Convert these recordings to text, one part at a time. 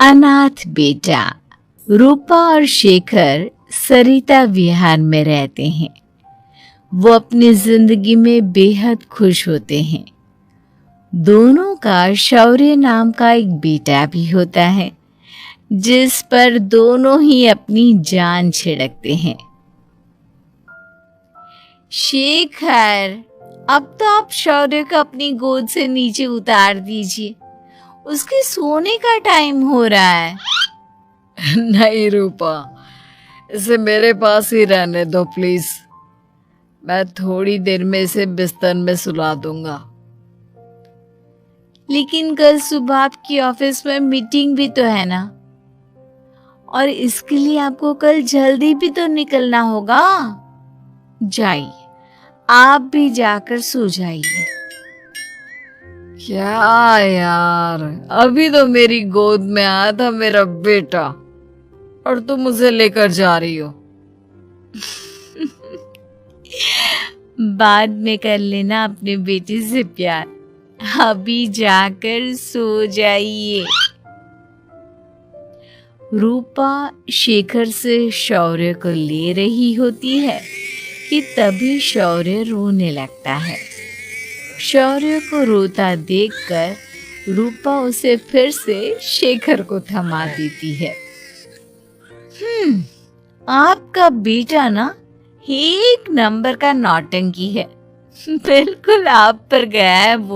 अनाथ बेटा। रूपा और शेखर सरिता विहार में रहते हैं। वो अपनी जिंदगी में बेहद खुश होते हैं। दोनों का शौर्य नाम का एक बेटा भी होता है, जिस पर दोनों ही अपनी जान छिड़कते हैं। शेखर, अब तो आप शौर्य को अपनी गोद से नीचे उतार दीजिए, उसके सोने का टाइम हो रहा है। नहीं रूपा, इसे मेरे पास ही रहने दो प्लीज। मैं थोड़ी देर में इसे बिस्तर में सुला दूंगा। लेकिन कल सुबह आपकी ऑफिस में मीटिंग भी तो है ना, और इसके लिए आपको कल जल्दी भी तो निकलना होगा। जाइए, आप भी जाकर सो जाइए। क्या यार, अभी तो मेरी गोद में आया था मेरा बेटा और तुम उसे लेकर जा रही हो। बाद में कर लेना अपने बेटे से प्यार, अभी जाकर सो जाइए। रूपा शेखर से शौर्य को ले रही होती है कि तभी शौर्य रोने लगता है। शौर्य को रोता देखकर रूपा उसे फिर से शेखर को थमा देती है। आपका बेटा ना एक नंबर का नौटंकी है, बिल्कुल आप पर गया है वो।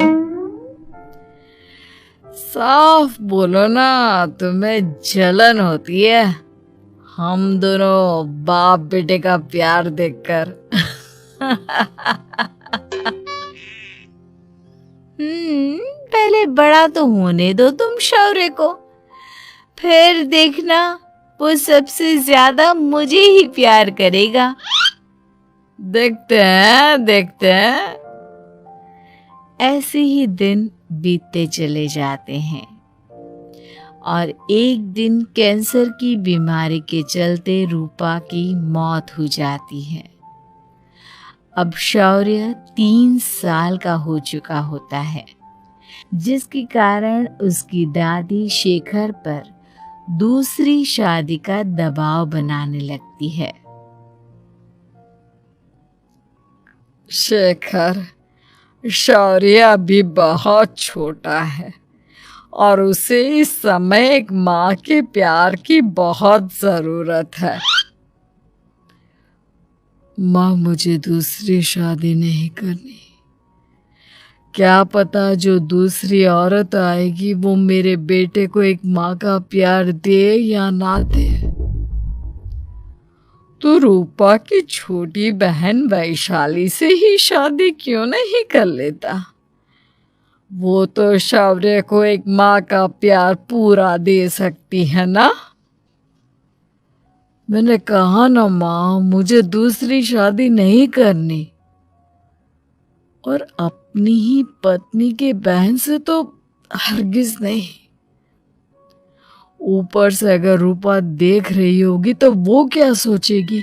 साफ बोलो ना, तुम्हें जलन होती है हम दोनों बाप बेटे का प्यार देखकर। पहले बड़ा तो होने दो तुम शौर्य को, फिर देखना वो सबसे ज्यादा मुझे ही प्यार करेगा। देखते हैं। ऐसे ही दिन बीतते चले जाते हैं और एक दिन कैंसर की बीमारी के चलते रूपा की मौत हो जाती है। अब शौर्य 3 साल का हो चुका होता है, जिसके कारण उसकी दादी शेखर पर दूसरी शादी का दबाव बनाने लगती है। शेखर, शौर्य अभी बहुत छोटा है और उसे इस समय एक माँ के प्यार की बहुत जरूरत है। माँ, मुझे दूसरी शादी नहीं करनी। क्या पता जो दूसरी औरत आएगी वो मेरे बेटे को एक माँ का प्यार दे या ना दे। तो रूपा की छोटी बहन वैशाली से ही शादी क्यों नहीं कर लेता? वो तो शौर्य को एक माँ का प्यार पूरा दे सकती है ना। मैंने कहा ना माँ, मुझे दूसरी शादी नहीं करनी, और अपनी ही पत्नी के बहन से तो हरगिज नहीं। ऊपर से अगर रूपा देख रही होगी तो वो क्या सोचेगी?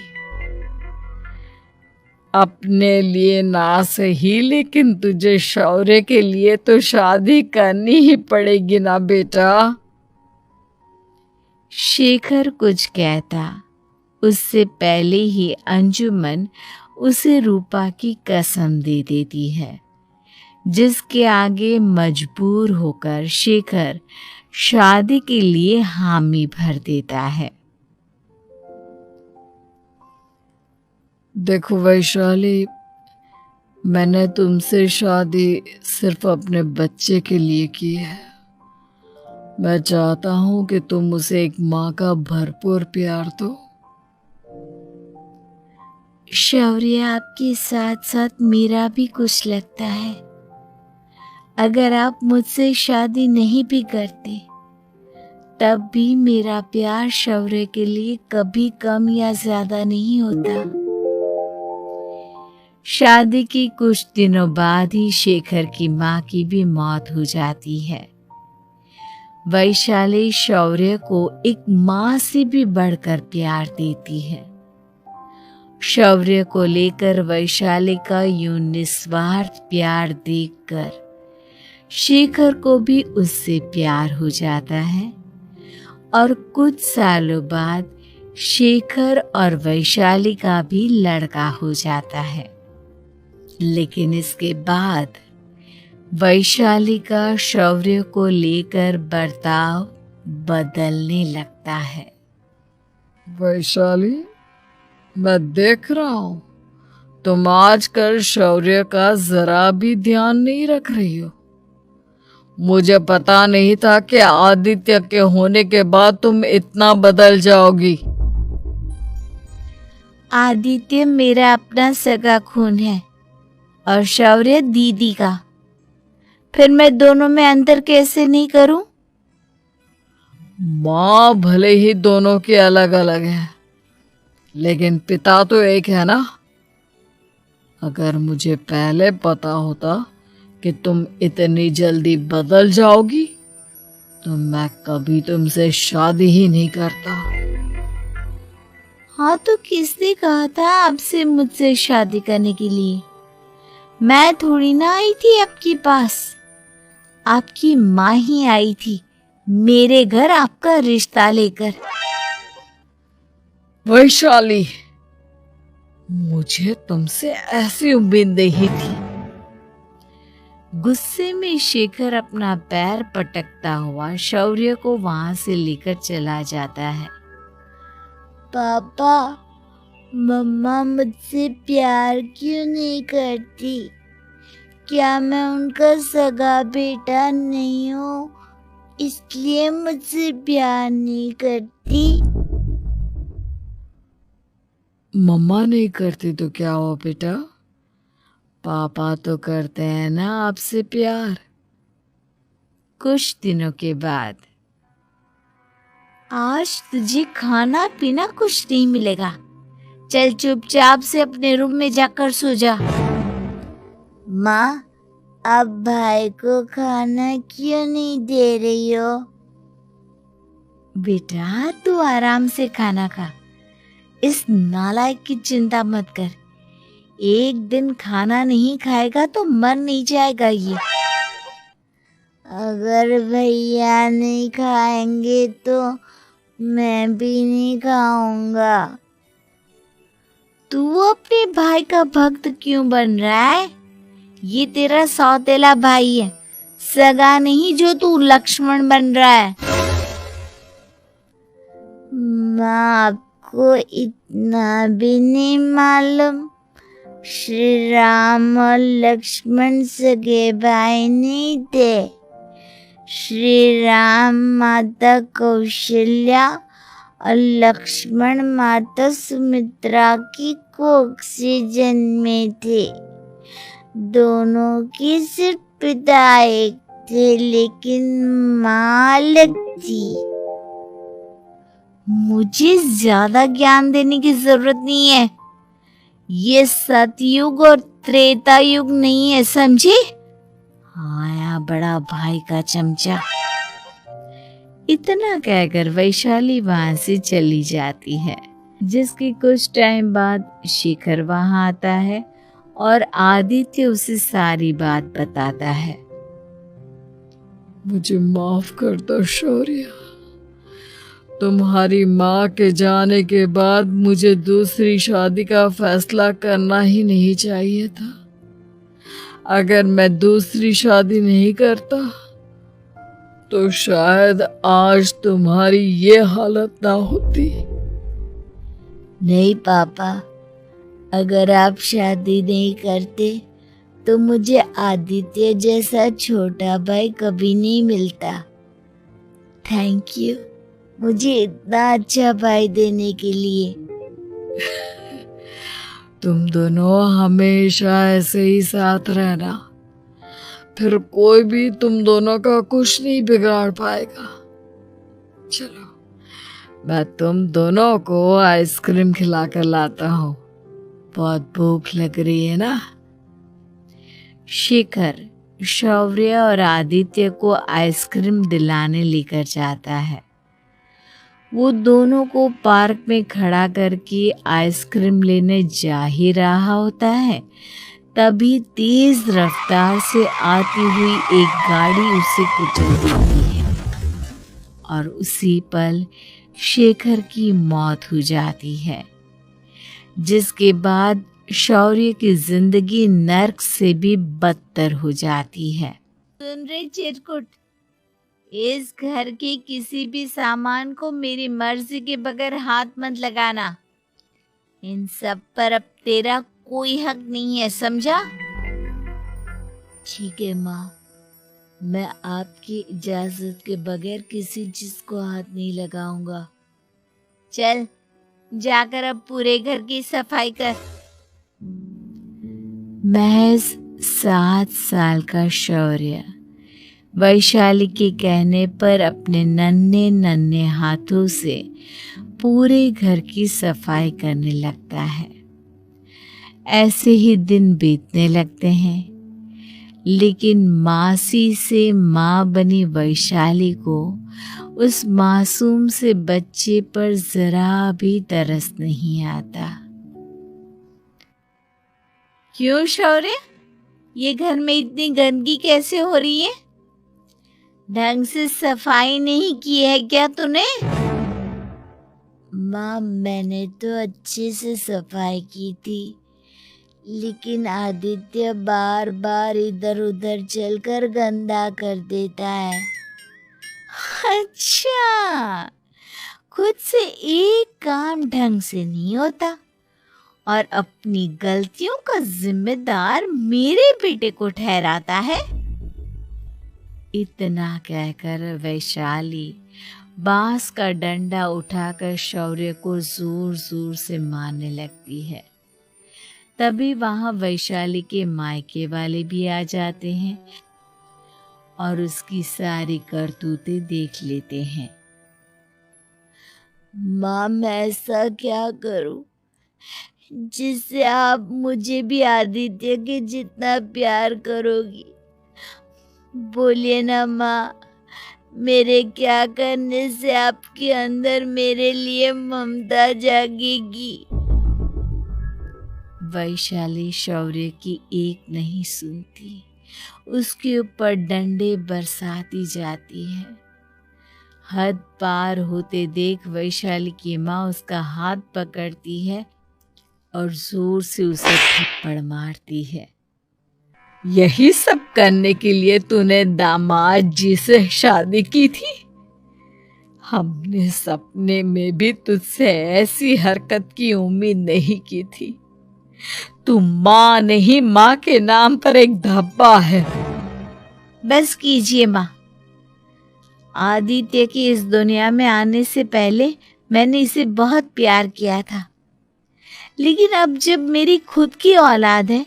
अपने लिए ना सही, लेकिन तुझे शौर्य के लिए तो शादी करनी ही पड़ेगी ना बेटा। शेखर कुछ कहता उससे पहले ही अंजुमन उसे रूपा की कसम दे देती है, जिसके आगे मजबूर होकर शेखर शादी के लिए हामी भर देता है। देखो वैशाली, मैंने तुमसे शादी सिर्फ अपने बच्चे के लिए की है। मैं चाहता हूं कि तुम उसे एक माँ का भरपूर प्यार दो। शौर्य, आपके साथ साथ मेरा भी कुछ लगता है। अगर आप मुझसे शादी नहीं भी करते, तब भी मेरा प्यार शौर्य के लिए कभी कम या ज्यादा नहीं होता। शादी के कुछ दिनों बाद ही शेखर की माँ की भी मौत हो जाती है। वैशाली शौर्य को एक माँ से भी बढ़कर प्यार देती है। शौर्य को लेकर वैशाली का यूं निस्वार्थ प्यार देखकर शेखर को भी उससे प्यार हो जाता है और कुछ सालों बाद शेखर और वैशाली का भी लड़का हो जाता है। लेकिन इसके बाद वैशाली का शौर्य को लेकर बर्ताव बदलने लगता है। वैशाली, मैं देख रहा हूं तुम आजकल शौर्य का जरा भी ध्यान नहीं रख रही हो। मुझे पता नहीं था कि आदित्य के होने के बाद तुम इतना बदल जाओगी। आदित्य मेरा अपना सगा खून है और शौर्य दीदी का। फिर मैं दोनों में अंतर कैसे नहीं करूं? माँ भले ही दोनों की अलग अलग है, लेकिन पिता तो एक है ना। अगर मुझे पहले पता होता कि तुम इतनी जल्दी बदल जाओगी तो मैं कभी तुमसे शादी ही नहीं करता। हाँ, तो किसने कहा था आपसे मुझसे शादी करने के लिए? मैं थोड़ी ना आई थी आपके पास। आपकी माँ ही आई थी मेरे घर आपका रिश्ता लेकर। वैशाली, मुझे तुमसे ऐसी उम्मीद नहीं थी। गुस्से में शेखर अपना पैर पटकता हुआ शौर्य को वहां से लेकर चला जाता है। पापा, मम्मा मुझसे प्यार क्यों नहीं करती? क्या मैं उनका सगा बेटा नहीं हूँ, इसलिए मुझसे प्यार नहीं करती? मम्मा नहीं करती तो क्या हुआ बेटा, पापा तो करते हैं ना आपसे प्यार। कुछ दिनों के बाद, आज तुझे खाना पीना कुछ नहीं मिलेगा। चल चुपचाप से अपने रूम में जाकर सो जा। माँ, अब भाई को खाना क्यों नहीं दे रही हो? बेटा, तू आराम से खाना खा। इस नालायक की चिंता मत कर। एक दिन खाना नहीं खाएगा तो मर नहीं जाएगा ये। अगर भैया नहीं खाएंगे तो मैं भी नहीं खाऊंगा। तू अपने भाई का भक्त क्यों बन रहा है? ये तेरा सौतेला भाई है, सगा नहीं जो तू लक्ष्मण बन रहा है। माँ, आपको इतना भी नहीं मालूम, श्री राम और लक्ष्मण सगे भाई नहीं थे। श्री राम माता कौशल्या और लक्ष्मण माता सुमित्रा की कोख से जन्मे थे। दोनों की सिर्फ पिता एक थे, लेकिन माँ अलग थी। मुझे ज्यादा ज्ञान देने की जरूरत नहीं है। ये सतयुग और त्रेता युग नहीं है, समझे? आया बड़ा भाई का चमचा। इतना कहकर वैशाली वहां से चली जाती है। जिसके कुछ टाइम बाद शेखर वहां आता है और आदित्य उसे सारी बात बताता है। मुझे माफ कर दो शौर्य, तुम्हारी माँ के जाने के बाद मुझे दूसरी शादी का फैसला करना ही नहीं चाहिए था। अगर मैं दूसरी शादी नहीं करता तो शायद आज तुम्हारी ये हालत ना होती। नहीं पापा, अगर आप शादी नहीं करते तो मुझे आदित्य जैसा छोटा भाई कभी नहीं मिलता। थैंक यू मुझे इतना अच्छा भाई देने के लिए। तुम दोनों हमेशा ऐसे ही साथ रहना, फिर कोई भी तुम दोनों का कुछ नहीं बिगाड़ पाएगा। चलो, मैं तुम दोनों को आइसक्रीम खिला कर लाता हूँ, बहुत भूख लग रही है ना। शेखर शौर्य और आदित्य को आइसक्रीम दिलाने लेकर जाता है। वो दोनों को पार्क में खड़ा करके आइसक्रीम लेने जा ही रहा होता है, तभी तेज रफ्तार से आती हुई एक गाड़ी उसे कुचल देती है और उसी पल शेखर की मौत हो जाती है, जिसके बाद शौर्य की जिंदगी नर्क से भी बदतर हो जाती है। सुन रे चिरकुट, इस घर के किसी भी सामान को मेरी मर्जी के बगैर हाथ मत लगाना। इन सब पर अब तेरा कोई हक नहीं है, समझा? ठीक है माँ, मैं आपकी इजाजत के बगैर किसी चीज को हाथ नहीं लगाऊंगा। चल जाकर अब पूरे घर की सफाई कर। महज 7 साल का शौर्य वैशाली के कहने पर अपने नन्हे नन्हे हाथों से पूरे घर की सफाई करने लगता है। ऐसे ही दिन बीतने लगते हैं, लेकिन मासी से माँ बनी वैशाली को उस मासूम से बच्चे पर जरा भी तरस नहीं आता। क्यों शौर्य, ये घर में इतनी गंदगी कैसे हो रही है? ढंग से सफाई नहीं की है क्या तूने? माँ, मैंने तो अच्छे से सफाई की थी, लेकिन आदित्य बार बार इधर उधर चलकर गंदा कर देता है। अच्छा, खुद से एक काम ढंग से नहीं होता और अपनी गलतियों का जिम्मेदार मेरे बेटे को ठहराता है। इतना कहकर वैशाली बांस का डंडा उठाकर शौर्य को जोर जोर से मारने लगती है। तभी वहां वैशाली के मायके वाले भी आ जाते हैं और उसकी सारी करतूतें देख लेते हैं। माँ, मैं ऐसा क्या करूं जिससे आप मुझे भी आदित्य के जितना प्यार करोगी? बोलिए ना माँ, मेरे क्या करने से आपके अंदर मेरे लिए ममता जागेगी? वैशाली शौर्य की एक नहीं सुनती, उसके ऊपर डंडे बरसाती जाती है। हद पार होते देख वैशाली की माँ उसका हाथ पकड़ती है और जोर से उसे थप्पड़ मारती है। यही सब करने के लिए तूने दामाद जी से शादी की थी? हमने सपने में भी तुझसे ऐसी हरकत की उम्मीद नहीं की थी। तू माँ नहीं, माँ के नाम पर एक धब्बा है। बस कीजिए माँ। आदित्य की इस दुनिया में आने से पहले मैंने इसे बहुत प्यार किया था, लेकिन अब जब मेरी खुद की औलाद है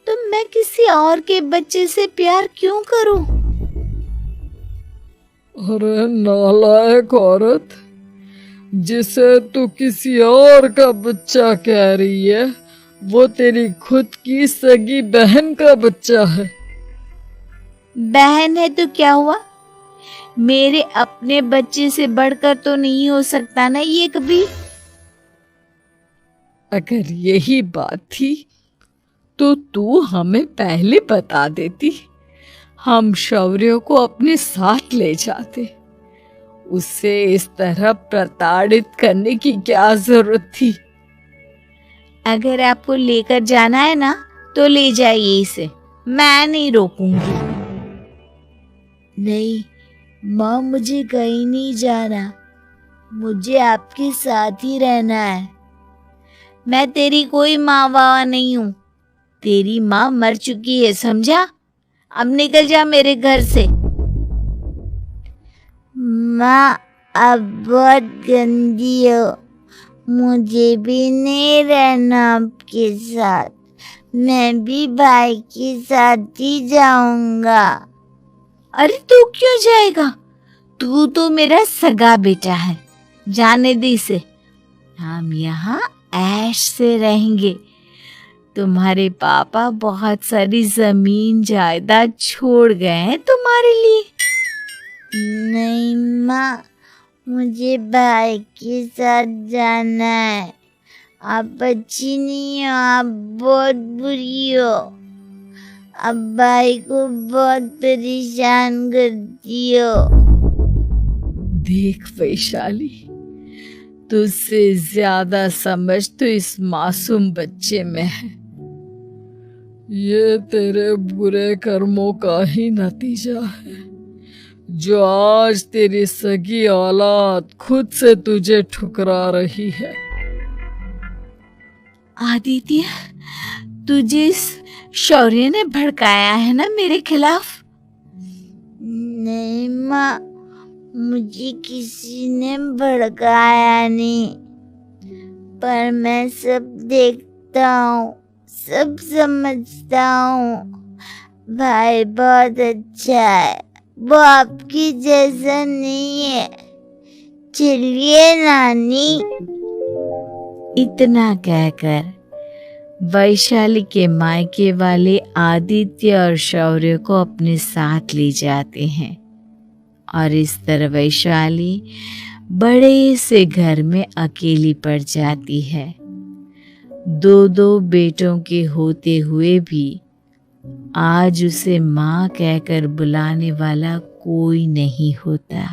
तो मैं किसी और के बच्चे से प्यार क्यों करूं? अरे नालायक औरत, जिसे तू किसी और का बच्चा कह रही है, वो तेरी खुद की सगी बहन का बच्चा है। बहन है तो क्या हुआ? मेरे अपने बच्चे से बढ़कर तो नहीं हो सकता ना ये कभी। अगर यही बात थी तो तू हमें पहले बता देती, हम शौर्य को अपने साथ ले जाते। उसे इस तरह प्रताड़ित करने की क्या जरूरत थी? अगर आपको लेकर जाना है ना तो ले जाइए इसे, मैं नहीं रोकूंगी। नहीं माँ, मुझे कहीं नहीं जाना, मुझे आपके साथ ही रहना है। मैं तेरी कोई माँ बाबा नहीं हूँ, तेरी माँ मर चुकी है, समझा? अब निकल जा मेरे घर से। माँ, अब बहुत गंदी हो, मुझे भी नहीं रहना आपके साथ, मैं भी भाई के साथ ही जाऊंगा। अरे तू क्यों जाएगा? तू तो मेरा सगा बेटा है, जाने दे इसे। हम यहाँ ऐश से रहेंगे। तुम्हारे पापा बहुत सारी जमीन जायदाद छोड़ गए हैं तुम्हारे लिए। नहीं माँ, मुझे भाई के साथ जाना है। आप अच्छी नहीं हो, आप बहुत बुरी हो। अब भाई को बहुत परेशान करती हो। देख वैशाली, तुझसे ज्यादा समझ तो इस मासूम बच्चे में है। ये तेरे बुरे कर्मों का ही नतीजा है, जो आज तेरी सगी औलाद खुद से तुझे ठुकरा रही है। आदित्य, तुझे इस शौर्य ने भड़काया है ना मेरे खिलाफ? नहीं माँ, मुझे किसी ने भड़काया नहीं, पर मैं सब देखता हूँ, सब समझता हूँ। भाई बहुत अच्छा है, वो आपकी जैसा नहीं है। चलिए नानी। इतना कहकर वैशाली के मायके वाले आदित्य और शौर्य को अपने साथ ले जाते हैं और इस तरह वैशाली बड़े से घर में अकेली पड़ जाती है। दो दो बेटों के होते हुए भी आज उसे माँ कहकर बुलाने वाला कोई नहीं होता।